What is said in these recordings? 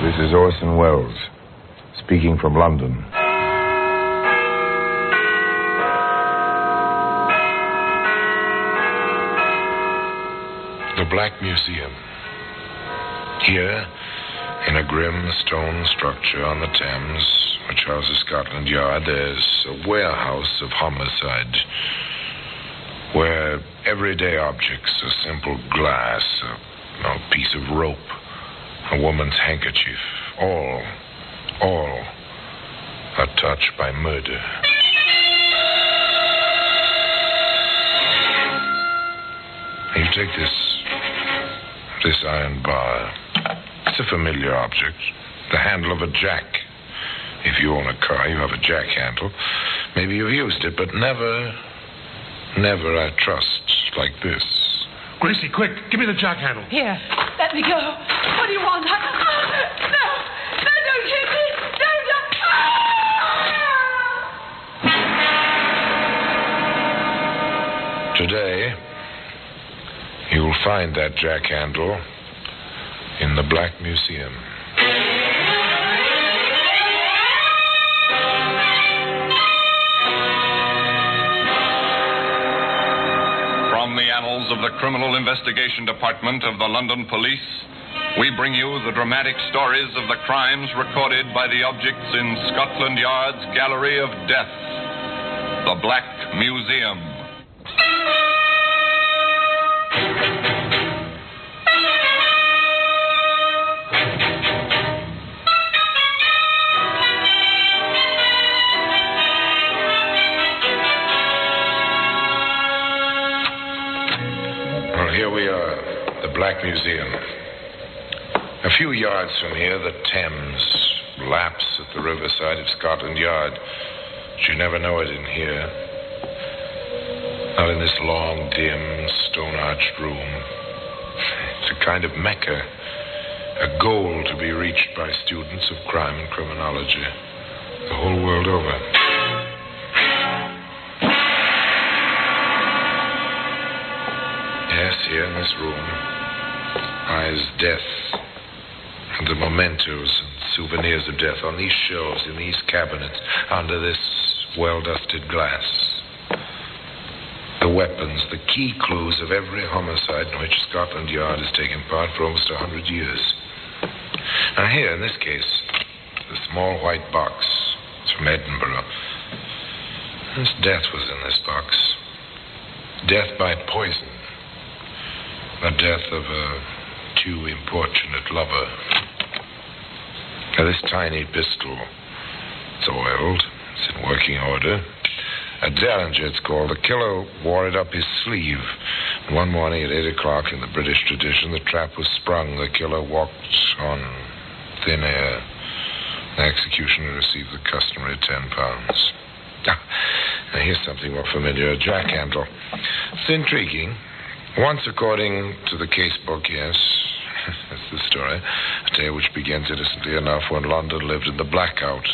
This is Orson Welles, speaking from London. The Black Museum. Here, in a grim stone structure on the Thames, which houses Scotland Yard, there's a warehouse of homicide, where everyday objects, a simple glass, a piece of rope, a woman's handkerchief, all are touched by murder. You take this iron bar. It's a familiar object. The handle of a jack. If you own a car, you have a jack handle. Maybe you've used it, but never, I trust, like this. Gracie, quick, give me the jack handle. Here, let me go. What do you want? No, don't hit me. Don't. Today, you will find that jack handle in the Black Museum. From the annals of the Criminal Investigation Department of the London Police, we bring you the dramatic stories of the crimes recorded by the objects in Scotland Yard's Gallery of Death, the Black Museum. Here we are, the Black Museum. A few yards from here, the Thames laps at the riverside of Scotland Yard. But you never know it in here. Not in this long, dim, stone-arched room. It's a kind of Mecca, a goal to be reached by students of crime and criminology the whole world over. Yes, here in this room lies death and the mementos and souvenirs of death on these shelves, in these cabinets, under this well-dusted glass. The weapons, the key clues of every homicide in which Scotland Yard has taken part for almost 100 years. Now here, in this case, the small white box. It's from Edinburgh. This death was in this box. Death by poison. The death of a too importunate lover. Now, this tiny pistol, it's oiled, it's in working order. A Derringer, it's called. The killer wore it up his sleeve. And one morning at 8 o'clock, in the British tradition, the trap was sprung. The killer walked on thin air. The executioner received the customary £10. Now, here's something more familiar, a jack handle. It's intriguing. Once, according to the case book, yes, that's the story, a tale which begins innocently enough when London lived in the blackout,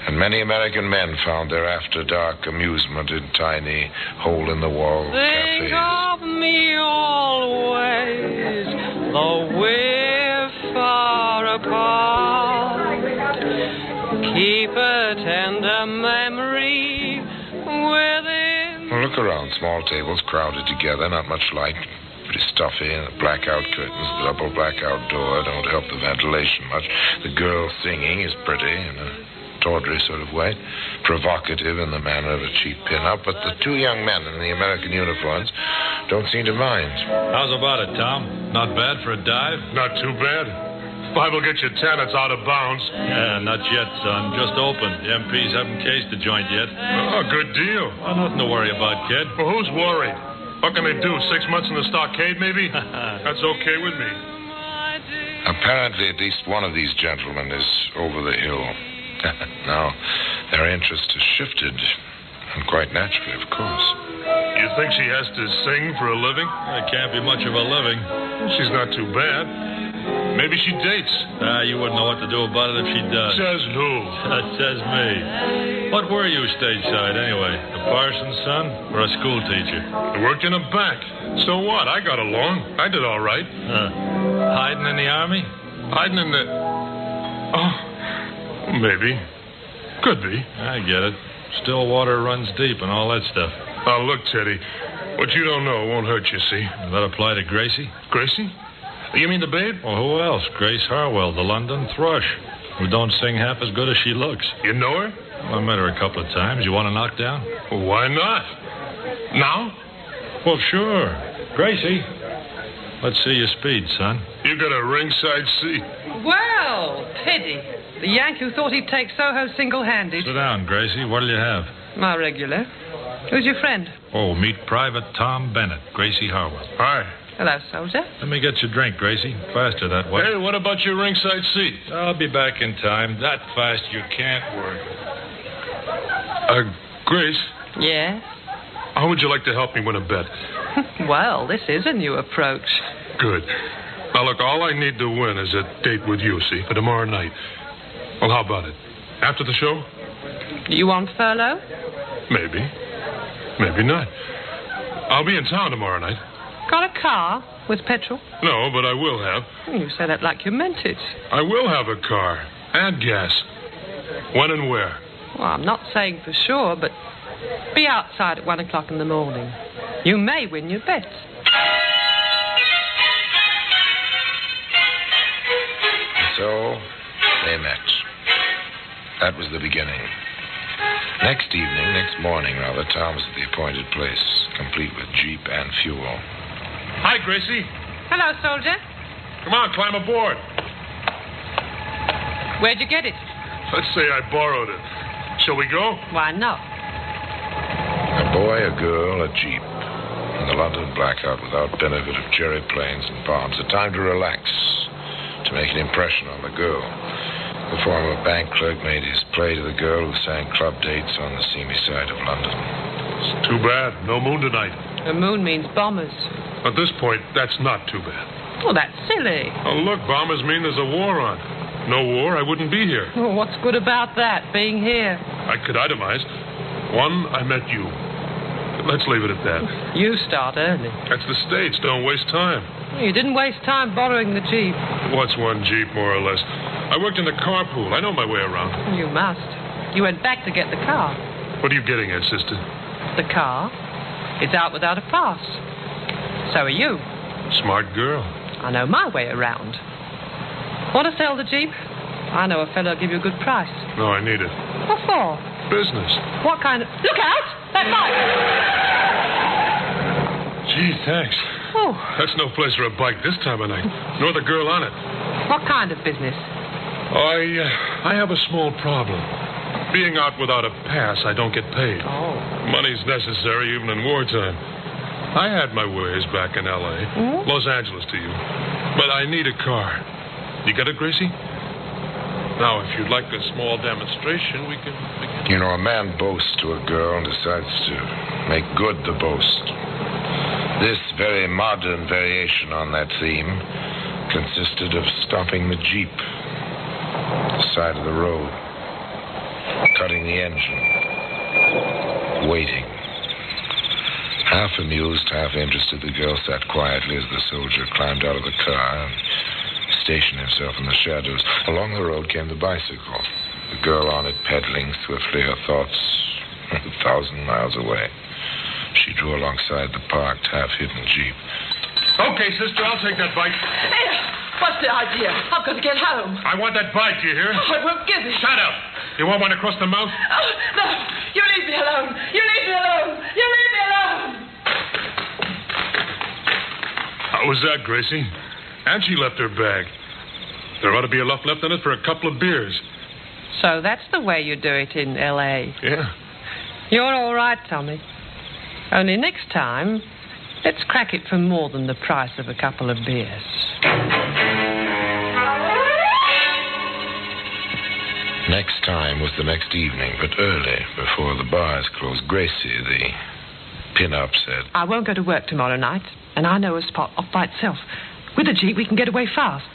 and many American men found their after-dark amusement in tiny, hole-in-the-wall cafes. Think of me always, though we're far apart. Keep a tender memory within. Well, look around. Small tables crowded together, not much light. Pretty stuffy. The blackout curtains, the double blackout door don't help the ventilation much. The girl singing is pretty in a tawdry sort of way, provocative in the manner of a cheap pin-up, but the two young men in the American uniforms don't seem to mind. How's about it, Tom? Not bad for a dive? Not too bad. Five'll get you 10, it's out of bounds. Yeah, not yet, son. Just opened. The MPs haven't cased the joint yet. Oh, good deal. Oh, nothing to worry about, kid. Well, who's worried? What can they do, 6 months in the stockade, maybe? That's okay with me. Apparently, at least one of these gentlemen is over the hill. Now, their interest has shifted, and quite naturally, of course. You think she has to sing for a living? It can't be much of a living. She's not too bad. Maybe she dates. You wouldn't know what to do about it if she does. Says who? Says me. What were you stateside, anyway? A parson's son or a school teacher? I worked in a bank. So what? I got along. I did all right. Hiding in the army? Hiding in the... Oh, maybe. Could be. I get it. Still water runs deep and all that stuff. Now, look, Teddy. What you don't know won't hurt you, see? Does that apply to Gracie? Gracie? You mean the babe? Well, who else? Grace Harwell, the London thrush, who don't sing half as good as she looks. You know her? Well, I met her a couple of times. You want to knock down? Well, why not? Now? Well, sure. Gracie, let's see your speed, son. You got a ringside seat. Well, pity. The Yank who thought he'd take Soho single-handed. Sit down, Gracie. What'll you have? My regular. Who's your friend? Oh, meet Private Tom Bennett, Gracie Harwell. Hi. Hello, soldier. Let me get your drink, Gracie. Faster that way. Hey, what about your ringside seat? I'll be back in time. That fast you can't work. Grace, Yes? how would you like to help me win a bet? Well, this is a new approach. Good. Now, look, all I need to win is a date with you, see, for tomorrow night. Well, how about it? After the show? You on furlough? Maybe. Maybe not. I'll be in town tomorrow night. Got a car with petrol? No, but I will have. You say that like you meant it. I will have a car and gas. When and where? Well, I'm not saying for sure, but be outside at 1 o'clock in the morning. You may win your bet. So they met. That was the beginning. Next morning, Tom was at the appointed place, complete with jeep and fuel. Hi, Gracie. Hello, soldier. Come on, climb aboard. Where'd you get it? Let's say I borrowed it. Shall we go? Why not? A boy, a girl, a jeep. In the London blackout without benefit of cherry planes and bombs. A time to relax, to make an impression on the girl. The former bank clerk made his play to the girl who sang club dates on the seamy side of London. It's too bad. No moon tonight. The moon means bombers. At this point, that's not too bad. Well, that's silly. Oh, look, bombers mean there's a war on. No war, I wouldn't be here. Well, what's good about that, being here? I could itemize. One, I met you. Let's leave it at that. You start early. That's the States. Don't waste time. You didn't waste time borrowing the Jeep. What's one Jeep, more or less? I worked in the carpool. I know my way around. You must. You went back to get the car. What are you getting at, sister? The car? It's out without a pass. So are you. Smart girl. I know my way around. Want to sell the Jeep? I know a fellow will give you a good price. No, I need it. What for? Business. What kind of... Look out! That bike! Gee, thanks. Oh, That's no place for a bike this time of night. Nor the girl on it. what kind of business? I have a small problem. Being out without a pass, I don't get paid. Oh. Money's necessary even in wartime. I had my ways back in L.A., Los Angeles to you. But I need a car. You got it, Gracie? Now, if you'd like a small demonstration, we can begin. You know, a man boasts to a girl and decides to make good the boast. This very modern variation on that theme consisted of stopping the Jeep at the side of the road, cutting the engine, waiting. Half amused, half interested, the girl sat quietly as the soldier climbed out of the car and stationed himself in the shadows. Along the road came the bicycle, the girl on it pedaling swiftly, her thoughts 1,000 miles away. She drew alongside the parked, half-hidden Jeep. Okay, sister, I'll take that bike. Hey, what's the idea? I'm going to get home. I want that bike, do you hear? I won't give it. Shut up. You want one across the mouth? Oh, no. You leave me alone. You leave me alone. You leave me alone. How was that, Gracie? And she left her bag. There ought to be enough left in it for a couple of beers. So that's the way you do it in L.A. Yeah. You're all right, Tommy. Only next time, let's crack it for more than the price of a couple of beers. Next time was the next evening, but early, before the bars closed. Gracie, the pin-up, said, I won't go to work tomorrow night, and I know a spot off by itself. With a Jeep, we can get away fast,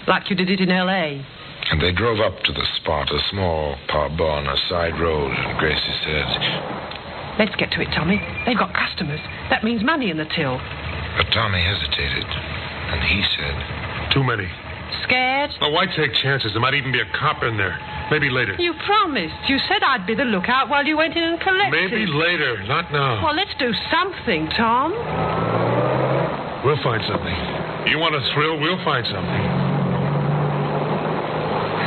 like you did it in L.A. And they drove up to the spot, a small pub on a side road, and Gracie said, Let's get to it, Tommy. They've got customers. That means money in the till. but Tommy hesitated, and he said, Too many. Scared? Oh, why take chances? There might even be a cop in there. Maybe later. You promised. You said I'd be the lookout while you went in and collected. Maybe later, not now. Well, let's do something, Tom. We'll find something. You want a thrill? We'll find something.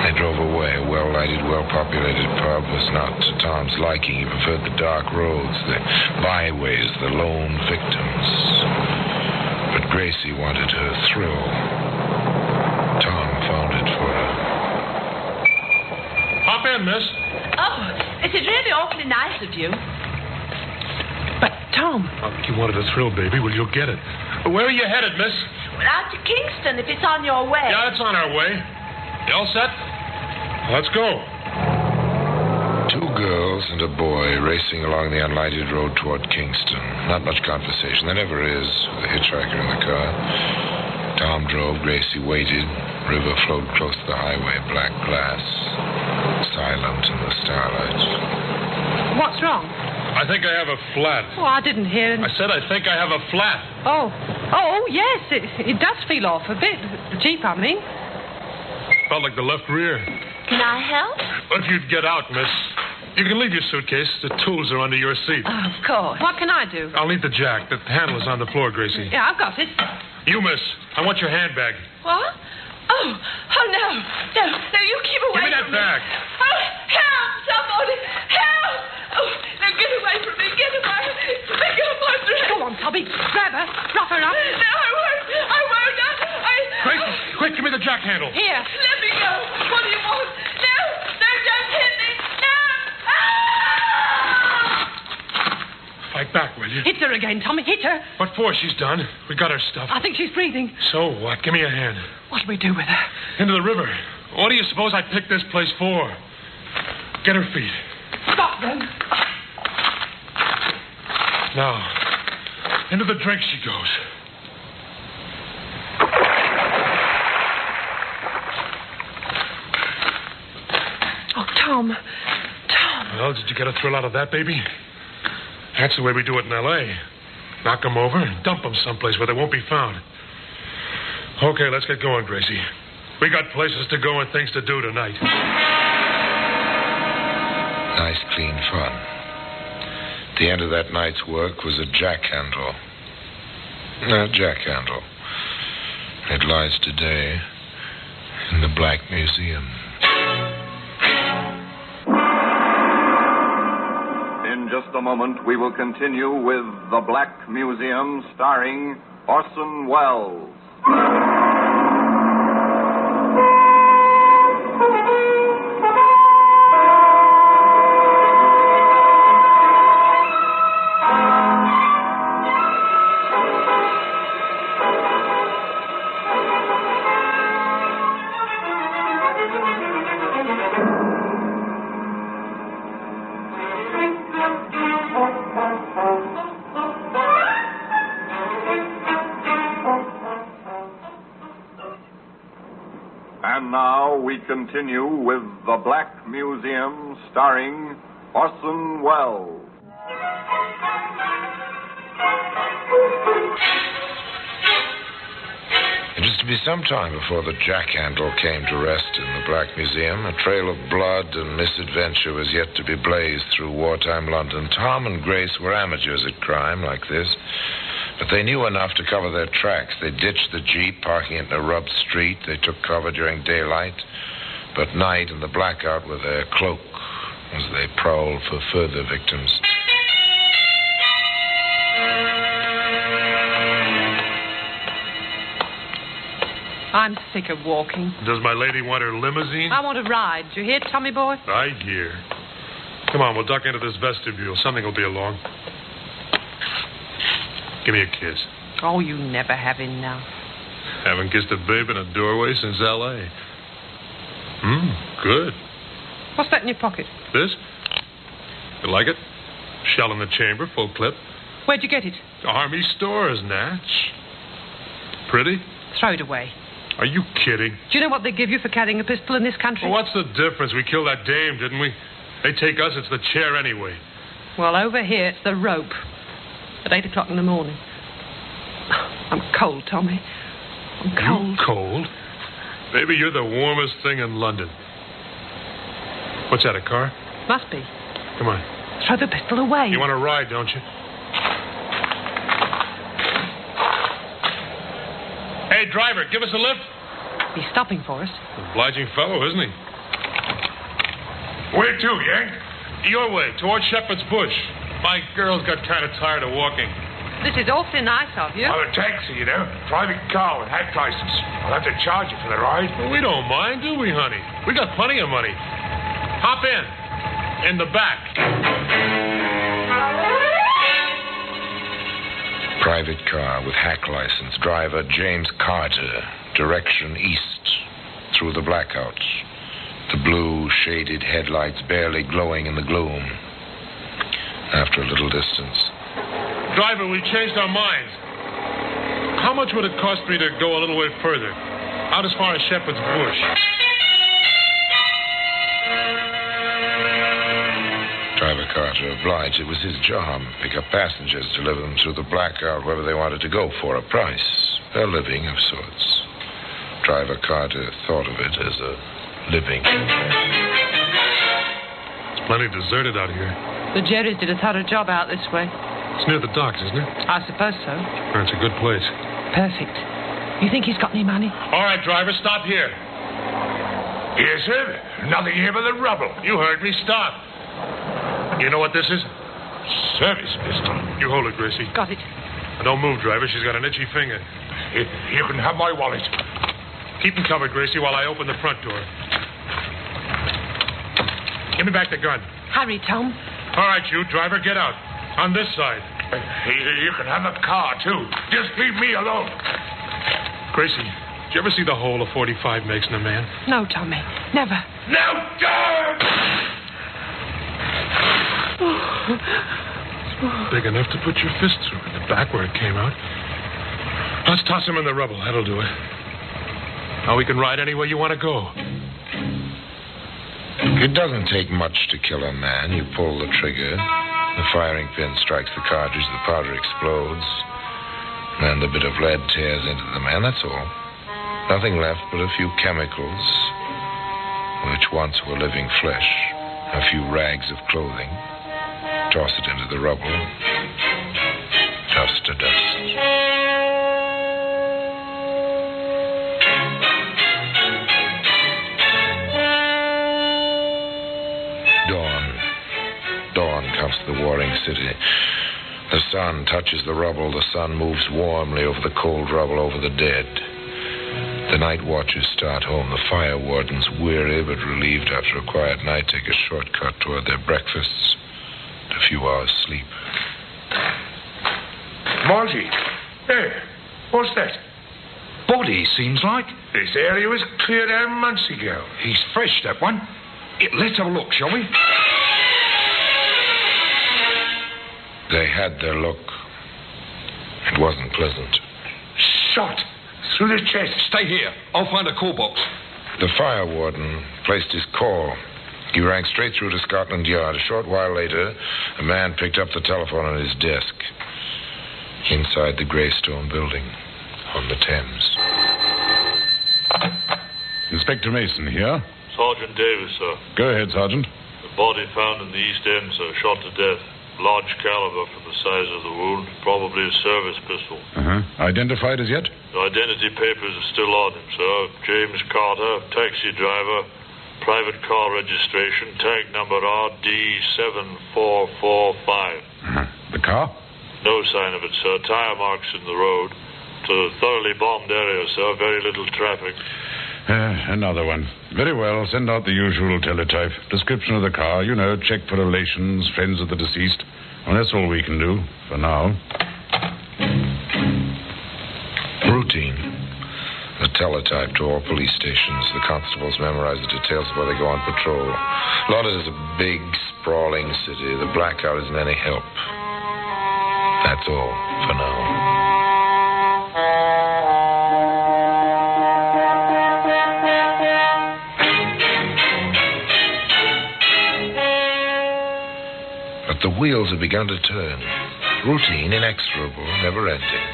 They drove away. A well-lighted, well-populated pub was not to Tom's liking. He preferred the dark roads, the byways, the lone victims. But Gracie wanted her thrill. Tom found it for her. Hop in, miss. Oh, this is really awfully nice of you. But, Tom... Oh, you wanted a thrill, baby. Well, you'll get it. Where are you headed, miss? Well, out to Kingston, if it's on your way. Yeah, it's on our way. You all set? Let's go. Two girls and a boy racing along the unlighted road toward Kingston. Not much conversation. There never is, with a hitchhiker in the car. Tom drove, Gracie waited. River flowed close to the highway, black glass, silent in the starlight. What's wrong? I think I have a flat. Oh, I didn't hear it. I said I think I have a flat. Oh, yes. It does feel off a bit. The Jeep, I mean. Felt like the left rear. Can I help? But if you'd get out, miss. You can leave your suitcase. The tools are under your seat. Of course. What can I do? I'll need the jack. The handle is on the floor, Gracie. Yeah, I've got it. You, miss. I want your handbag. What? Oh, no. No, you keep away Give me that from bag. me. Oh, help, somebody. Help. Oh, no, get away from me. Get away. Let go of my dress. Go on, Tubby. Grab her. Rough her up. No, I won't. Gracie, quick, give me the jack handle. Here. Let me go. What do you want? No, don't hit me. No. Ah! Fight back, will you? Hit her again, Tommy. Hit her. What for? She's done. We got her stuff. I think she's breathing. So what? Give me a hand. What do we do with her? Into the river. What do you suppose I picked this place for? Get her feet. Stop them. Now, into the drink she goes. Oh, Tom. Well, did you get a thrill out of that, baby? That's the way we do it in L.A. Knock them over and dump them someplace where they won't be found. Okay, let's get going, Gracie. We got places to go and things to do tonight. Nice, clean fun. The end of that night's work was a jack handle. A jack handle. It lies today in the Black Museum. In just a moment, we will continue with The Black Museum, starring Orson Welles. And now we continue with The Black Museum, starring Orson Welles. It was to be some time before the jack handle came to rest in the Black Museum. A trail of blood and misadventure was yet to be blazed through wartime London. Tom and Grace were amateurs at crime like this, but they knew enough to cover their tracks. They ditched the Jeep, parking it in a rubbed street. They took cover during daylight, but night and the blackout were their cloak as they prowled for further victims. I'm sick of walking. Does my lady want her limousine? I want to ride. Do you hear, Tommy boy? I hear. Come on, we'll duck into this vestibule. Something will be along. Give me a kiss. Oh, you never have enough. Haven't kissed a babe in a doorway since L.A. Good. What's that in your pocket? This? You like it? Shell in the chamber, full clip. Where'd you get it? Army stores, Natch. Pretty? Throw it away. Are you kidding? Do you know what they give you for carrying a pistol in this country? Well, what's the difference? We killed that dame, didn't we? They take us, it's the chair anyway. Well, over here, it's the rope. At 8 o'clock in the morning. I'm cold, Tommy. I'm cold. You cold? Maybe you're the warmest thing in London. What's that, a car? Must be. Come on. Throw the pistol away. You want to ride, don't you? Hey, driver, give us a lift. He's stopping for us. Obliging fellow, isn't he? Where to, Yank? Your way, towards Shepherd's Bush. My girl's got kind of tired of walking. This is awfully nice of you. I'm a taxi, you know. Private car with hack license. I'll have to charge you for the ride. Well, we don't mind, do we, honey? We got plenty of money. Hop in. In the back. Private car with hack license. Driver James Carter. Direction east. Through the blackout. The blue, shaded headlights barely glowing in the gloom. After a little distance. Driver, we changed our minds. How much would it cost me to go a little way further? Out as far as Shepherd's Bush. Driver Carter obliged. It was his job. Pick up passengers, deliver them through the blackout wherever they wanted to go for a price. A living of sorts. Driver Carter thought of it as a living. It's plenty deserted out here. The Jerrys did a thorough job out this way. It's near the docks, isn't it? I suppose so. It's a good place. Perfect. You think he's got any money? All right, driver, stop here. Yes, sir. Nothing here but the rubble. You heard me. Stop. You know what this is? Service pistol. You hold it, Gracie. Got it. Don't move, driver. She's got an itchy finger. You can have my wallet. Keep him covered, Gracie, while I open the front door. Give me back the gun. Hurry, Tom. All right, you, driver, get out. On this side. You can have the car, too. Just leave me alone. Gracie, did you ever see the hole a 45 makes in a man? No, Tommy. Never. No, don't! Big enough to put your fist through in the back where it came out. Let's toss him in the rubble. That'll do it. Now we can ride anywhere you want to go. It doesn't take much to kill a man. You pull the trigger. The firing pin strikes the cartridge. The powder explodes. And the bit of lead tears into the man. That's all. Nothing left but a few chemicals, which once were living flesh. A few rags of clothing. Toss it into the rubble. Dust to dust. Dawn comes to the warring city. The sun touches the rubble. The sun moves warmly over the cold rubble, over the dead. The night watchers start home. The fire wardens, weary but relieved after a quiet night, take a shortcut toward their breakfasts and a few hours' sleep. Marty, hey, what's that? Body, seems like. This area was cleared out months ago. He's fresh, that one. Let's have a look, shall we? They had their look. It wasn't pleasant. Shot through the chest. Stay here. I'll find a call box. The fire warden placed his call. He rang straight through to Scotland Yard. A short while later, a man picked up the telephone on his desk. Inside the Greystone building on the Thames. Inspector Mason here. Sergeant Davis, sir. Go ahead, Sergeant. The body found in the East End, sir, shot to death. Large caliber from the size of the wound. Probably a service pistol. Identified as yet? The identity papers are still on him, sir. James Carter, taxi driver, private car registration, tag number RD7445. The car? No sign of it, sir. Tire marks in the road. It's a thoroughly bombed area, sir. Very little traffic. Another one. Very well. Send out the usual teletype. Description of the car. You know, check for relations, friends of the deceased. Well, that's all we can do for now. Routine. The teletype to all police stations. The constables memorize the details of where they go on patrol. London is a big, sprawling city. The blackout isn't any help. That's all for now. But the wheels have begun to turn. Routine, inexorable, never ending.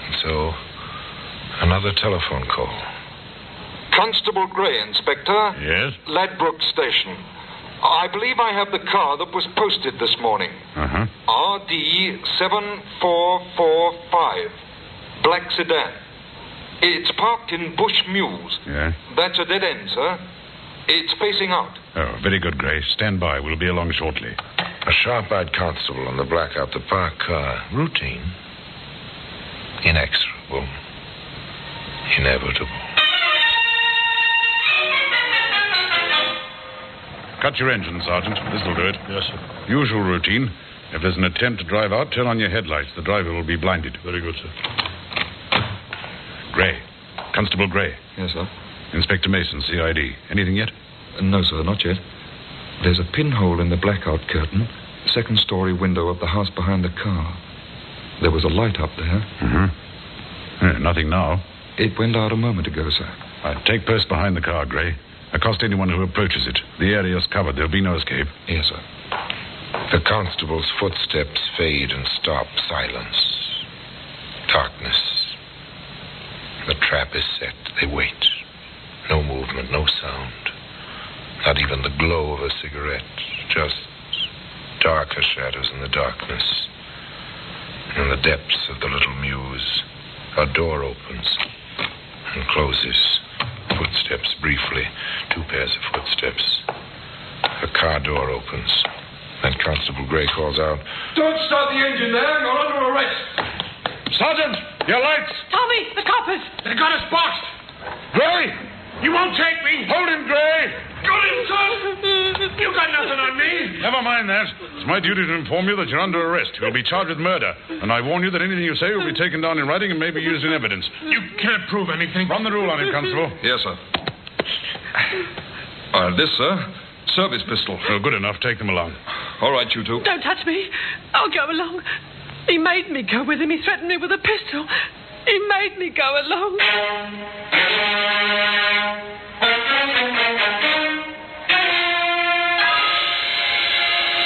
And so, another telephone call. Constable Gray, Inspector. Yes? Ladbroke Station. I believe I have the car that was posted this morning. Uh-huh. RD 7445. Black sedan. It's parked in Bush Mews. Yeah? That's a dead end, sir. It's facing out. Oh, very good, Gray. Stand by. We'll be along shortly. A sharp-eyed constable on the blackout the parked car. Routine. Inexorable. Inevitable. Cut your engine, Sergeant. This'll do it. Yes, sir. Usual routine. If there's an attempt to drive out, turn on your headlights. The driver will be blinded. Very good, sir. Gray. Constable Gray. Yes, sir. Inspector Mason, CID. Anything yet? No, sir, not yet. There's a pinhole in the blackout curtain, second-story window of the house behind the car. There was a light up there. Mm-hmm. Nothing now. It went out a moment ago, sir. Right, take post behind the car, Gray. Accost anyone who approaches it. The area's covered. There'll be no escape. Yes, sir. The constable's footsteps fade and stop. Silence. Darkness. The trap is set. They wait. No movement, no sound. Not even the glow of a cigarette. Just darker shadows in the darkness. In the depths of the little mews, a door opens and closes. Footsteps briefly. 2 pairs of footsteps. A car door opens. Then Constable Gray calls out, Don't start the engine there. You're under arrest. Sergeant! Your lights! Tommy, the coppers! They got us boxed. Gray! You won't take me. Hold him, Gray! Got him, son. You got nothing on me. Never mind that. It's my duty to inform you that you're under arrest. You'll be charged with murder. And I warn you that anything you say will be taken down in writing and may be used in evidence. You can't prove anything. Run the rule on him, Constable. Yes, sir. This, sir. Service pistol. Oh, good enough. Take them along. All right, you two. Don't touch me. I'll go along. He made me go with him. He threatened me with a pistol. He made me go along.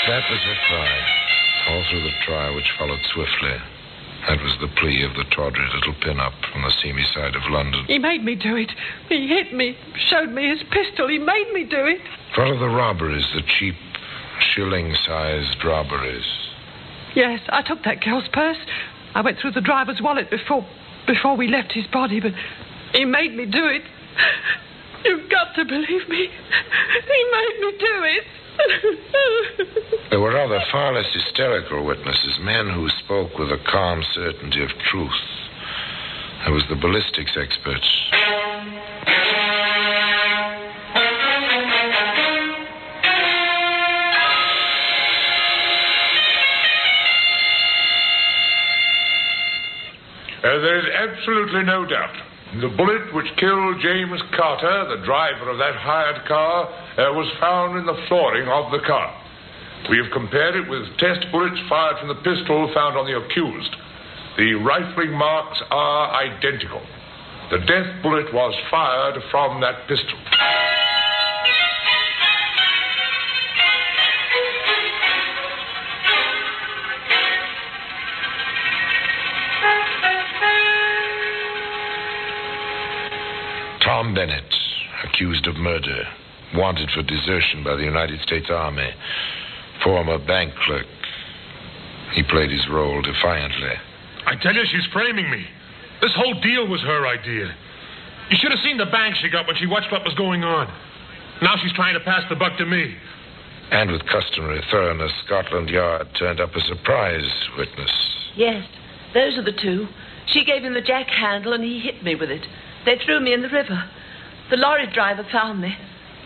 That was her cry. All through the trial, which followed swiftly. That was the plea of the tawdry little pin-up from the seamy side of London. He made me do it. He hit me, showed me his pistol. He made me do it. What are the robberies, the cheap, shilling-sized robberies? Yes, I took that girl's purse. I went through the driver's wallet before we left his body, but he made me do it. You've got to believe me. He made me do it. There were other, far less hysterical witnesses, men who spoke with a calm certainty of truth. There was the ballistics expert. There is absolutely no doubt. The bullet which killed James Carter, the driver of that hired car, was found in the flooring of the car. We have compared it with test bullets fired from the pistol found on the accused. The rifling marks are identical. The death bullet was fired from that pistol. Tom Bennett, accused of murder, wanted for desertion by the United States Army, former bank clerk. He played his role defiantly. I tell you, she's framing me. This whole deal was her idea. You should have seen the bang she got when she watched what was going on. Now she's trying to pass the buck to me. And with customary thoroughness, Scotland Yard turned up a surprise witness. Yes, those are the two. She gave him the jack handle and he hit me with it. They threw me in the river. The lorry driver found me.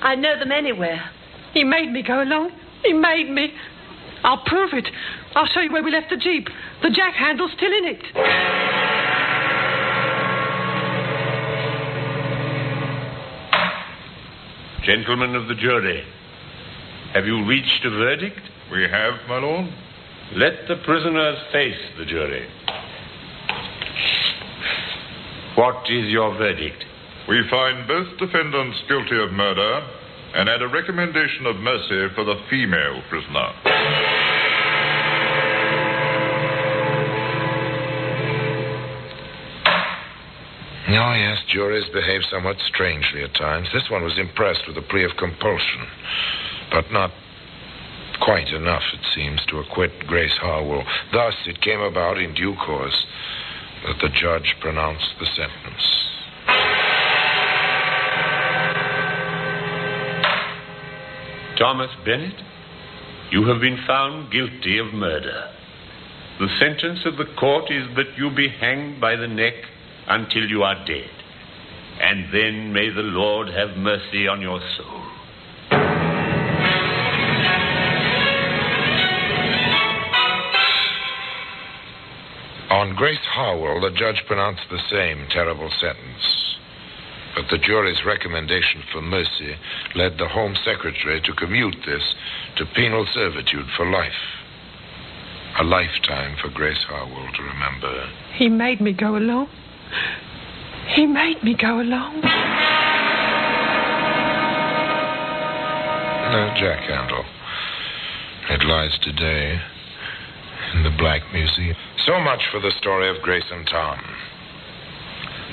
I know them anywhere. He made me go along. He made me. I'll prove it. I'll show you where we left the Jeep. The jack handle's still in it. Gentlemen of the jury, have you reached a verdict? We have, my lord. Let the prisoners face the jury. What is your verdict? We find both defendants guilty of murder and add a recommendation of mercy for the female prisoner. Oh, yes, juries behave somewhat strangely at times. This one was impressed with a plea of compulsion, but not quite enough, it seems, to acquit Grace Harwell. Thus, it came about in due course that the judge pronounced the sentence. Thomas Bennett, you have been found guilty of murder. The sentence of the court is that you be hanged by the neck until you are dead. And then may the Lord have mercy on your soul. On Grace Harwell, the judge pronounced the same terrible sentence. But the jury's recommendation for mercy led the Home Secretary to commute this to penal servitude for life. A lifetime for Grace Harwell to remember. He made me go along. He made me go along. No jack handle. It lies today in the Black Museum. So much for the story of Grace and Tom.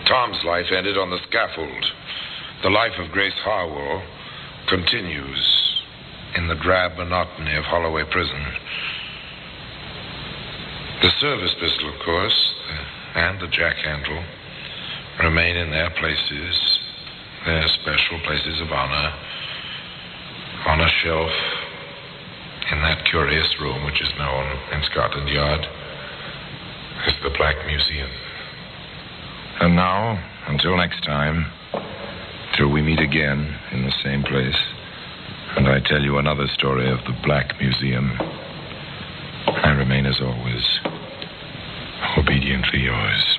Tom's life ended on the scaffold. The life of Grace Harwell continues in the drab monotony of Holloway Prison. The service pistol, of course, and the jack handle remain in their places, their special places of honor, on a shelf in that curious room which is known in Scotland Yard as the Black Museum. And now, until next time, till we meet again in the same place, and I tell you another story of the Black Museum, I remain, as always, obediently yours.